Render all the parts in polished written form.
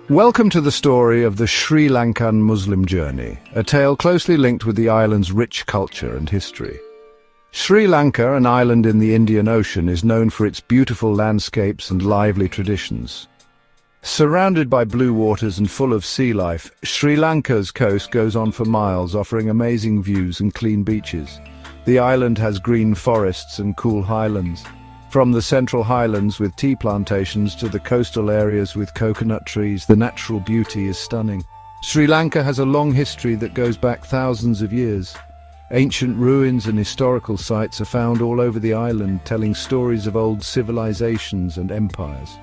Welcome to the story of the Sri Lankan Muslim journey, a tale closely linked with the island's rich culture and history. Sri Lanka, an island in the Indian Ocean, is known for its beautiful landscapes and lively traditions. Surrounded by blue waters and full of sea life, Sri Lanka's coast goes on for miles, offering amazing views and clean beaches. The island has green forests and cool highlands. From the central highlands with tea plantations to the coastal areas with coconut trees, the natural beauty is stunning. Sri Lanka has a long history that goes back thousands of years. Ancient ruins and historical sites are found all over the island, telling stories of old civilizations and empires.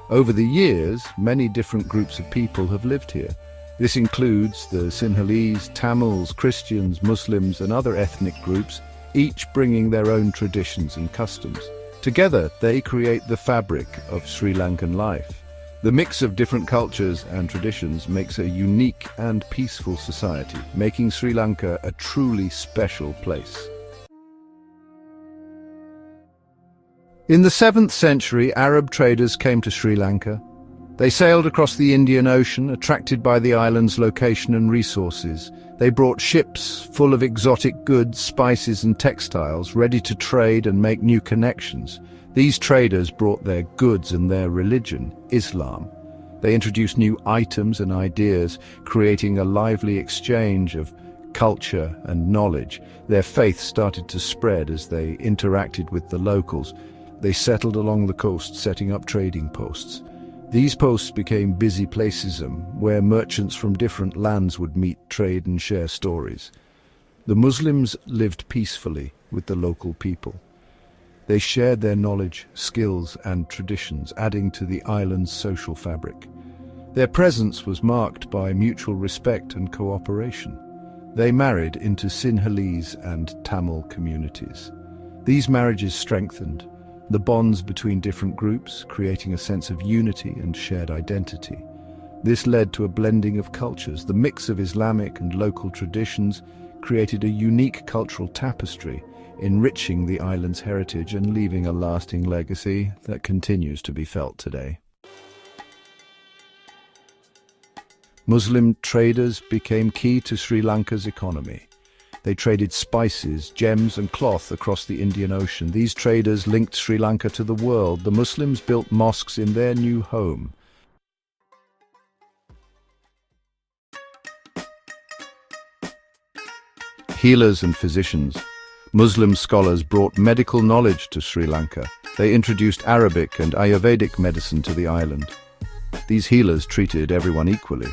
Over the years, many different groups of people have lived here. This includes the Sinhalese, Tamils, Christians, Muslims, and other ethnic groups, each bringing their own traditions and customs. Together, they create the fabric of Sri Lankan life. The mix of different cultures and traditions makes a unique and peaceful society, making Sri Lanka a truly special place. In the 7th century, Arab traders came to Sri Lanka. They sailed across the Indian Ocean, attracted by the island's location and resources. They brought ships full of exotic goods, spices and textiles, ready to trade and make new connections. These traders brought their goods and their religion, Islam. They introduced new items and ideas, creating a lively exchange of culture and knowledge. Their faith started to spread as they interacted with the locals. They settled along the coast, setting up trading posts. These posts became busy places where merchants from different lands would meet, trade and share stories. The Muslims lived peacefully with the local people. They shared their knowledge, skills and traditions, adding to the island's social fabric. Their presence was marked by mutual respect and cooperation. They married into Sinhalese and Tamil communities. These marriages strengthened the bonds between different groups, creating a sense of unity and shared identity. This led to a blending of cultures. The mix of Islamic and local traditions created a unique cultural tapestry, enriching the island's heritage and leaving a lasting legacy that continues to be felt today. Muslim traders became key to Sri Lanka's economy. They traded spices, gems and cloth across the Indian Ocean. These traders linked Sri Lanka to the world. The Muslims built mosques in their new home. Healers and physicians. Muslim scholars brought medical knowledge to Sri Lanka. They introduced Arabic and Ayurvedic medicine to the island. These healers treated everyone equally.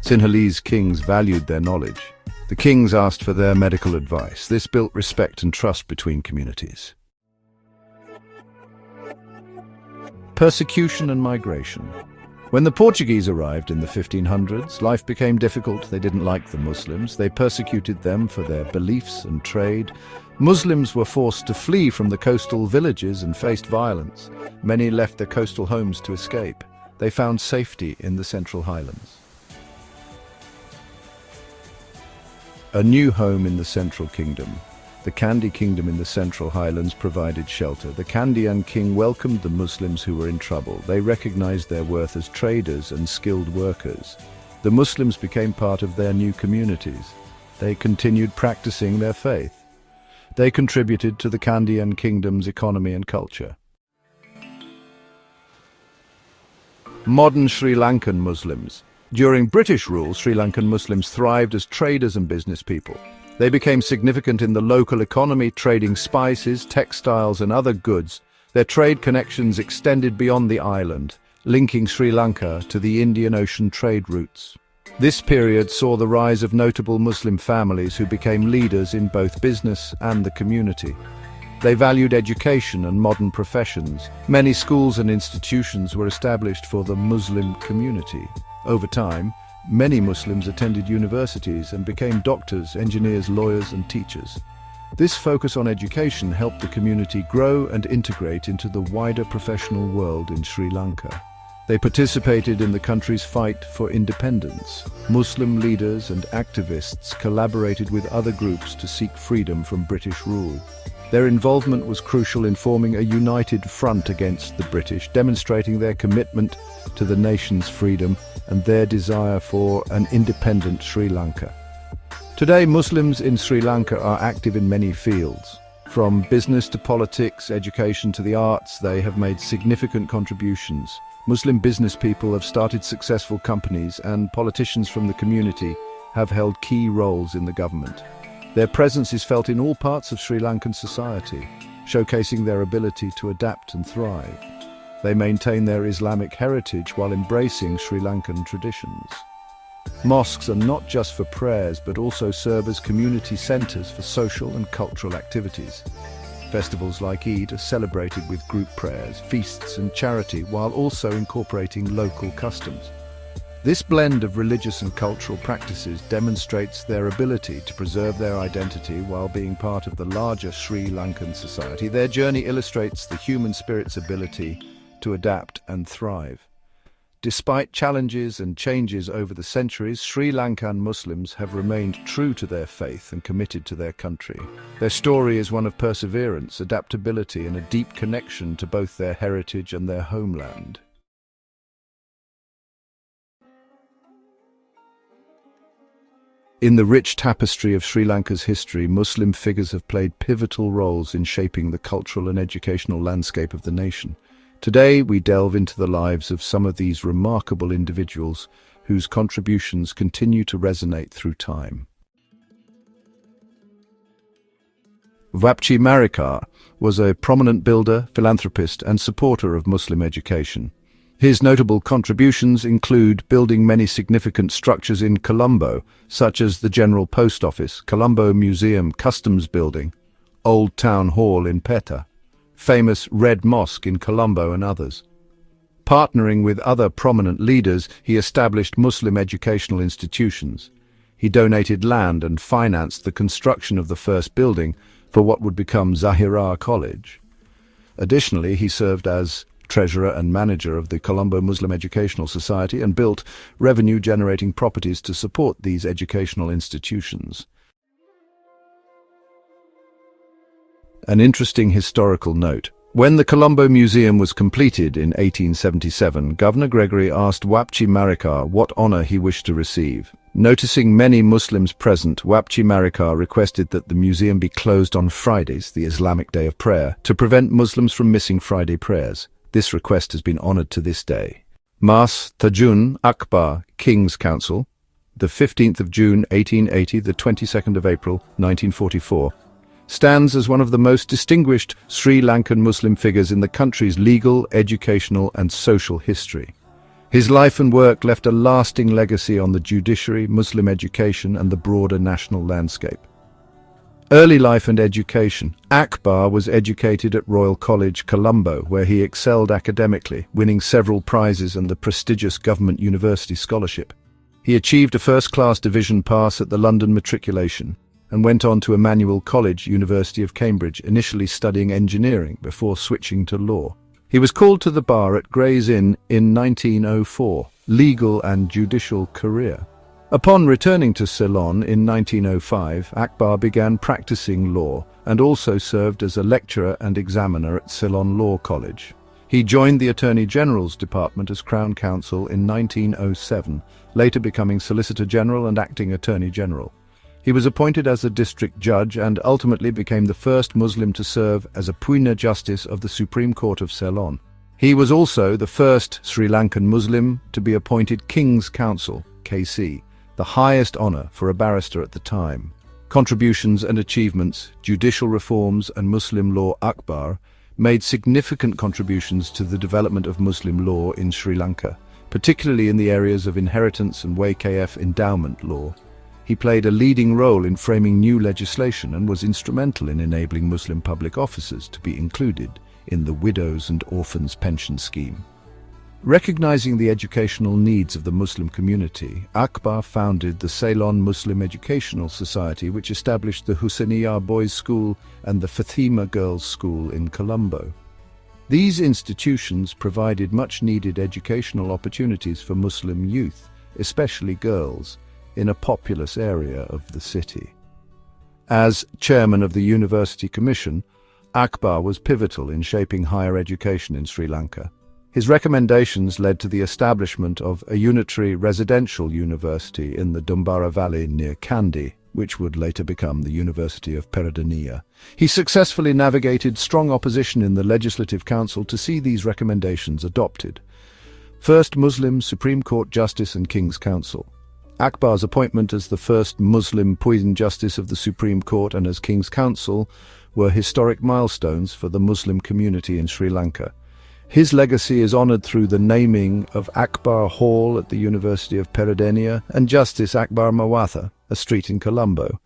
Sinhalese kings valued their knowledge. The kings asked for their medical advice. This built respect and trust between communities. Persecution and migration. When the Portuguese arrived in the 1500s, life became difficult. They didn't like the Muslims. They persecuted them for their beliefs and trade. Muslims were forced to flee from the coastal villages and faced violence. Many left their coastal homes to escape. They found safety in the Central Highlands. A new home in the Central Kingdom. The Kandy Kingdom in the Central Highlands provided shelter. The Kandian king welcomed the Muslims who were in trouble. They recognized their worth as traders and skilled workers. The Muslims became part of their new communities. They continued practicing their faith. They contributed to the Kandian kingdom's economy and culture. Modern Sri Lankan Muslims. During British rule, Sri Lankan Muslims thrived as traders and business people. They became significant in the local economy, trading spices, textiles and other goods. Their trade connections extended beyond the island, linking Sri Lanka to the Indian Ocean trade routes. This period saw the rise of notable Muslim families who became leaders in both business and the community. They valued education and modern professions. Many schools and institutions were established for the Muslim community. Over time, many Muslims attended universities and became doctors, engineers, lawyers and teachers. This focus on education helped the community grow and integrate into the wider professional world in Sri Lanka. They participated in the country's fight for independence. Muslim leaders and activists collaborated with other groups to seek freedom from British rule. Their involvement was crucial in forming a united front against the British, demonstrating their commitment to the nation's freedom and their desire for an independent Sri Lanka. Today, Muslims in Sri Lanka are active in many fields. From business to politics, education to the arts, they have made significant contributions. Muslim business people have started successful companies, and politicians from the community have held key roles in the government. Their presence is felt in all parts of Sri Lankan society, showcasing their ability to adapt and thrive. They maintain their Islamic heritage while embracing Sri Lankan traditions. Mosques are not just for prayers, but also serve as community centers for social and cultural activities. Festivals like Eid are celebrated with group prayers, feasts and charity, while also incorporating local customs. This blend of religious and cultural practices demonstrates their ability to preserve their identity while being part of the larger Sri Lankan society. Their journey illustrates the human spirit's ability to adapt and thrive. Despite challenges and changes over the centuries, Sri Lankan Muslims have remained true to their faith and committed to their country. Their story is one of perseverance, adaptability, and a deep connection to both their heritage and their homeland. In the rich tapestry of Sri Lanka's history, Muslim figures have played pivotal roles in shaping the cultural and educational landscape of the nation. Today, we delve into the lives of some of these remarkable individuals whose contributions continue to resonate through time. Vapchi Marikar was a prominent builder, philanthropist, and supporter of Muslim education. His notable contributions include building many significant structures in Colombo, such as the General Post Office, Colombo Museum Customs Building, Old Town Hall in Petta, famous Red Mosque in Colombo, and others. Partnering with other prominent leaders, he established Muslim educational institutions. He donated land and financed the construction of the first building for what would become Zahira College. Additionally, he served as treasurer and manager of the Colombo Muslim Educational Society and built revenue-generating properties to support these educational institutions. An interesting historical note. When the Colombo Museum was completed in 1877, Governor Gregory asked Vapchi Marikar what honor he wished to receive. Noticing many Muslims present, Vapchi Marikar requested that the museum be closed on Fridays, the Islamic day of prayer, to prevent Muslims from missing Friday prayers. This request has been honored to this day. Mas Tajun Akbar King's Council, the 15th of June 1880, the 22nd of April 1944, stands as one of the most distinguished Sri Lankan Muslim figures in the country's legal, educational, and social history. His life and work left a lasting legacy on the judiciary, Muslim education, and the broader national landscape. Early life and education. Akbar was educated at Royal College, Colombo, where he excelled academically, winning several prizes and the prestigious Government University Scholarship. He achieved a first-class division pass at the London matriculation and went on to Emmanuel College, University of Cambridge, initially studying engineering before switching to law. He was called to the bar at Gray's Inn in 1904, legal and judicial career. Upon returning to Ceylon in 1905, Akbar began practicing law and also served as a lecturer and examiner at Ceylon Law College. He joined the Attorney General's Department as Crown Counsel in 1907, later becoming Solicitor General and Acting Attorney General. He was appointed as a district judge and ultimately became the first Muslim to serve as a Puina Justice of the Supreme Court of Ceylon. He was also the first Sri Lankan Muslim to be appointed King's Counsel, KC, the highest honor for a barrister at the time. Contributions and achievements, judicial reforms, and Muslim law. Akbar made significant contributions to the development of Muslim law in Sri Lanka, particularly in the areas of inheritance and WKF endowment law. He played a leading role in framing new legislation and was instrumental in enabling Muslim public officers to be included in the Widows and Orphans Pension Scheme. Recognizing the educational needs of the Muslim community, Akbar founded the Ceylon Muslim Educational Society, which established the Husainiyah Boys' School and the Fatima Girls' School in Colombo. These institutions provided much-needed educational opportunities for Muslim youth, especially girls, in a populous area of the city. As chairman of the University Commission, Akbar was pivotal in shaping higher education in Sri Lanka. His recommendations led to the establishment of a unitary residential university in the Dumbara Valley near Kandy, which would later become the University of Peradeniya. He successfully navigated strong opposition in the Legislative Council to see these recommendations adopted. First Muslim Supreme Court Justice and King's Council. Akbar's appointment as the first Muslim Puisne Justice of the Supreme Court and as King's Counsel were historic milestones for the Muslim community in Sri Lanka. His legacy is honoured through the naming of Akbar Hall at the University of Peradeniya and Justice Akbar Mawatha, a street in Colombo.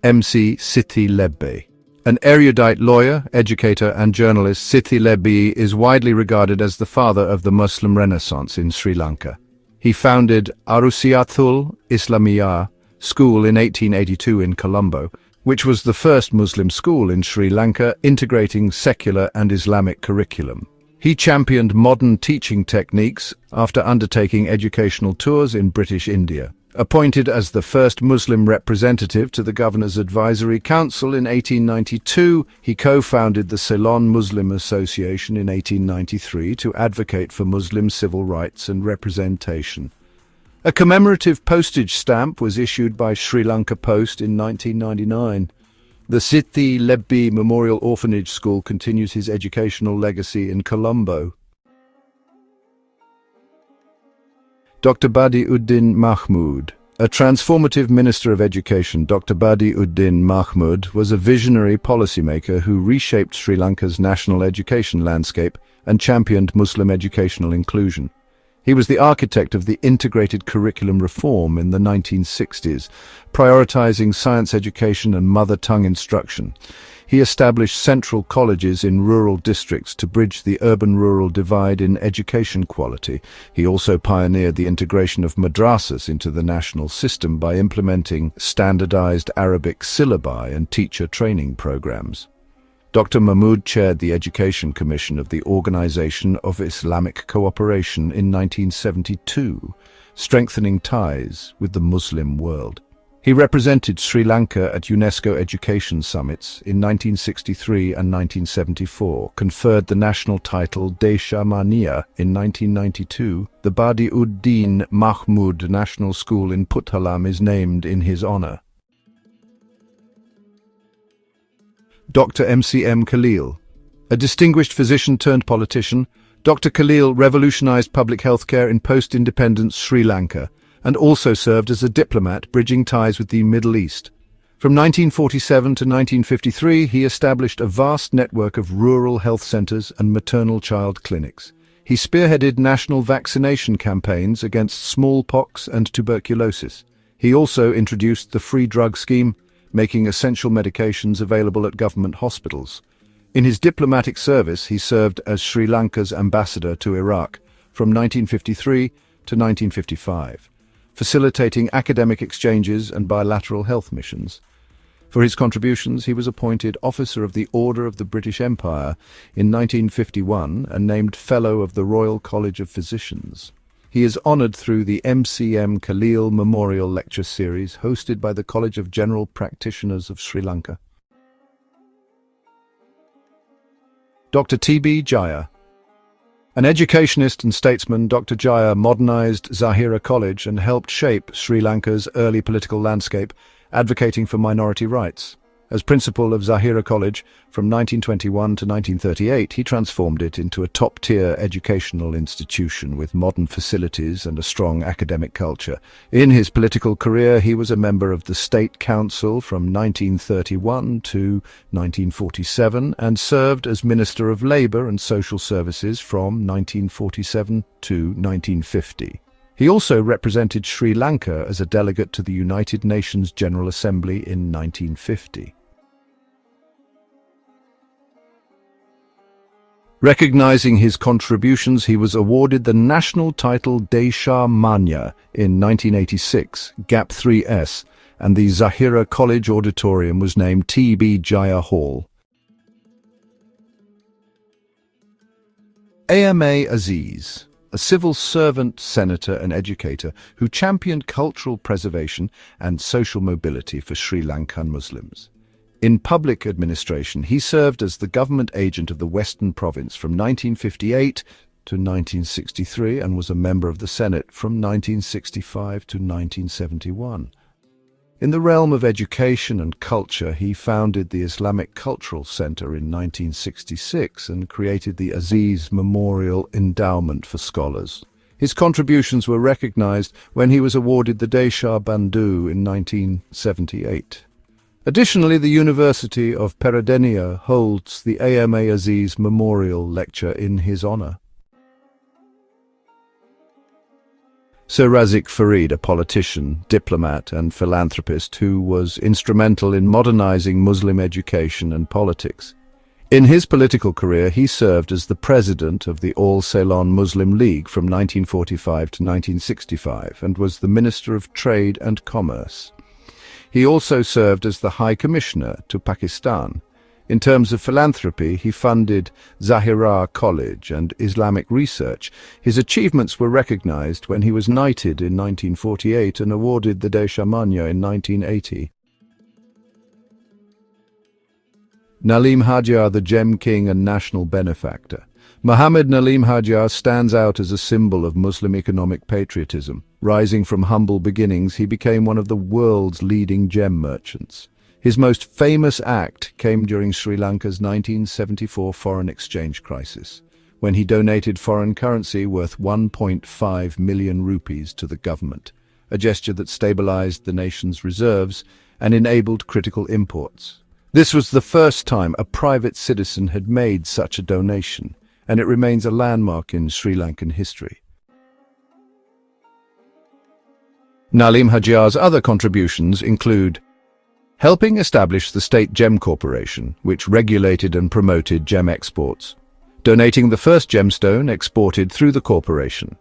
MC Siti Lebbe. An erudite lawyer, educator and journalist, Siti Lebbe is widely regarded as the father of the Muslim Renaissance in Sri Lanka. He founded Arusiatul Islamiyah School in 1882 in Colombo, which was the first Muslim school in Sri Lanka integrating secular and Islamic curriculum. He championed modern teaching techniques after undertaking educational tours in British India. Appointed as the first Muslim representative to the Governor's Advisory Council in 1892, he co-founded the Ceylon Muslim Association in 1893 to advocate for Muslim civil rights and representation. A commemorative postage stamp was issued by Sri Lanka Post in 1999. The Siti Lebbe Memorial Orphanage School continues his educational legacy in Colombo. Dr. Badi-uddin Mahmud. A transformative Minister of Education, Dr. Badi-uddin Mahmud was a visionary policymaker who reshaped Sri Lanka's national education landscape and championed Muslim educational inclusion. He was the architect of the integrated curriculum reform in the 1960s, prioritizing science education and mother tongue instruction. He established central colleges in rural districts to bridge the urban-rural divide in education quality. He also pioneered the integration of madrasas into the national system by implementing standardized Arabic syllabi and teacher training programs. Dr. Mahmud chaired the Education Commission of the Organization of Islamic Cooperation in 1972, strengthening ties with the Muslim world. He represented Sri Lanka at UNESCO Education Summits in 1963 and 1974, conferred the national title Desha Mania in 1992. The Badi-uddin Mahmud National School in Puttalam is named in his honor. Dr. M.C.M. Khalil. A distinguished physician turned politician, Dr. Khalil revolutionized public health care in post-independence Sri Lanka and also served as a diplomat bridging ties with the Middle East. From 1947 to 1953, he established a vast network of rural health centers and maternal child clinics. He spearheaded national vaccination campaigns against smallpox and tuberculosis. He also introduced the free drug scheme, making essential medications available at government hospitals. In his diplomatic service, he served as Sri Lanka's ambassador to Iraq from 1953 to 1955, facilitating academic exchanges and bilateral health missions. For his contributions, he was appointed Officer of the Order of the British Empire in 1951 and named Fellow of the Royal College of Physicians. He is honoured through the M.C.M. Khalil Memorial Lecture Series hosted by the College of General Practitioners of Sri Lanka. Dr. T.B. Jaya. An educationist and statesman, Dr. Jaya modernised Zahira College and helped shape Sri Lanka's early political landscape, advocating for minority rights. As principal of Zahira College from 1921 to 1938, he transformed it into a top-tier educational institution with modern facilities and a strong academic culture. In his political career, he was a member of the State Council from 1931 to 1947 and served as Minister of Labour and Social Services from 1947 to 1950. He also represented Sri Lanka as a delegate to the United Nations General Assembly in 1950. Recognizing his contributions, he was awarded the national title Desha Manya in 1986, GAP 3S, and the Zahira College Auditorium was named T.B. Jaya Hall. A.M.A. Aziz, a civil servant, senator and educator who championed cultural preservation and social mobility for Sri Lankan Muslims. In public administration, he served as the government agent of the Western Province from 1958 to 1963 and was a member of the Senate from 1965 to 1971. In the realm of education and culture, he founded the Islamic Cultural Center in 1966 and created the Aziz Memorial Endowment for Scholars. His contributions were recognized when he was awarded the Desha Bandhu in 1978. Additionally, the University of Peradeniya holds the AMA Aziz Memorial Lecture in his honor. Sir Razik Farid, a politician, diplomat and philanthropist who was instrumental in modernizing Muslim education and politics. In his political career, he served as the president of the All Ceylon Muslim League from 1945 to 1965 and was the Minister of Trade and Commerce. He also served as the High Commissioner to Pakistan. In terms of philanthropy, he funded Zahira College and Islamic research. His achievements were recognized when he was knighted in 1948 and awarded the Desha Manya in 1980. Nalim Hajar, the Gem King and national benefactor. Muhammad Nalim Hajar stands out as a symbol of Muslim economic patriotism. Rising from humble beginnings, he became one of the world's leading gem merchants. His most famous act came during Sri Lanka's 1974 foreign exchange crisis, when he donated foreign currency worth 1.5 million rupees to the government, a gesture that stabilized the nation's reserves and enabled critical imports. This was the first time a private citizen had made such a donation, and it remains a landmark in Sri Lankan history. Nalim Hajar's other contributions include helping establish the State Gem Corporation, which regulated and promoted gem exports, donating the first gemstone exported through the corporation,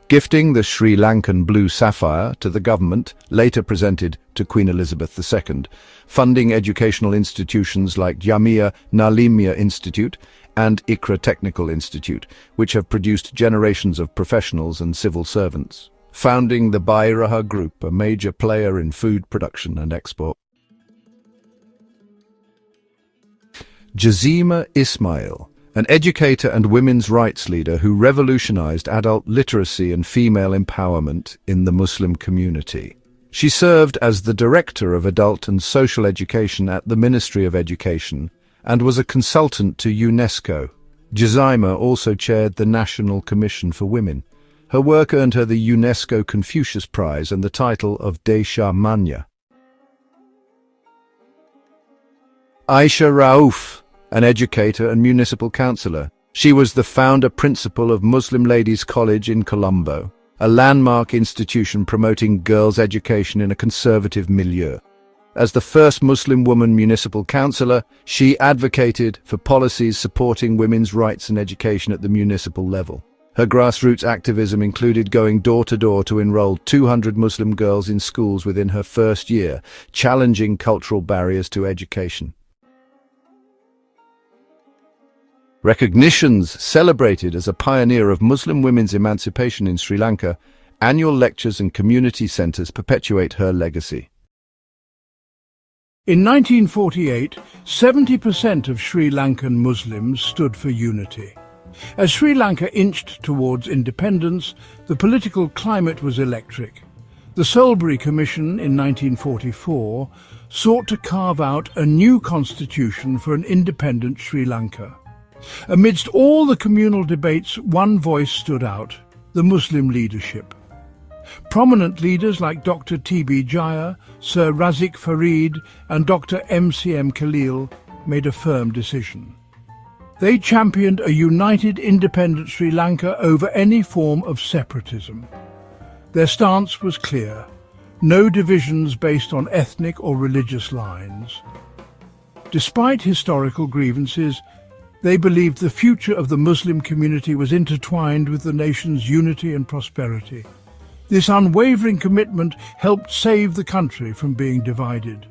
gifting the Sri Lankan blue sapphire to the government, later presented to Queen Elizabeth II, funding educational institutions like Jamia Nalimia Institute and Ikra Technical Institute, which have produced generations of professionals and civil servants, founding the Bairaha Group, a major player in food production and export. Jazima Ismail, an educator and women's rights leader who revolutionized adult literacy and female empowerment in the Muslim community. She served as the Director of Adult and Social Education at the Ministry of Education and was a consultant to UNESCO. Jazima also chaired the National Commission for Women. Her work earned her the UNESCO Confucius Prize and the title of Desha Manya. Aisha Rauf, an educator and municipal councillor. She was the founder principal of Muslim Ladies College in Colombo, a landmark institution promoting girls' education in a conservative milieu. As the first Muslim woman municipal councillor, she advocated for policies supporting women's rights and education at the municipal level. Her grassroots activism included going door-to-door to enroll 200 Muslim girls in schools within her first year, challenging cultural barriers to education. Recognitions celebrated as a pioneer of Muslim women's emancipation in Sri Lanka, annual lectures and community centres perpetuate her legacy. In 1948, 70% of Sri Lankan Muslims stood for unity. As Sri Lanka inched towards independence, the political climate was electric. The Solbury Commission in 1944 sought to carve out a new constitution for an independent Sri Lanka. Amidst all the communal debates, one voice stood out: the Muslim leadership. Prominent leaders like Dr. T.B. Jaya, Sir Razik Farid and Dr. M.C.M. Khalil made a firm decision. They championed a united independent Sri Lanka over any form of separatism. Their stance was clear: no divisions based on ethnic or religious lines. Despite historical grievances, they believed the future of the Muslim community was intertwined with the nation's unity and prosperity. This unwavering commitment helped save the country from being divided.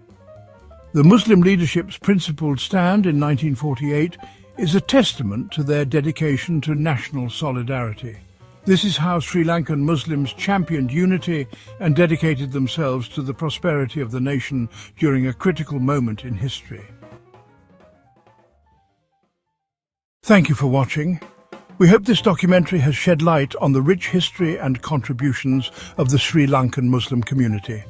The Muslim leadership's principled stand in 1948 is a testament to their dedication to national solidarity. This is how Sri Lankan Muslims championed unity and dedicated themselves to the prosperity of the nation during a critical moment in history. Thank you for watching. We hope this documentary has shed light on the rich history and contributions of the Sri Lankan Muslim community.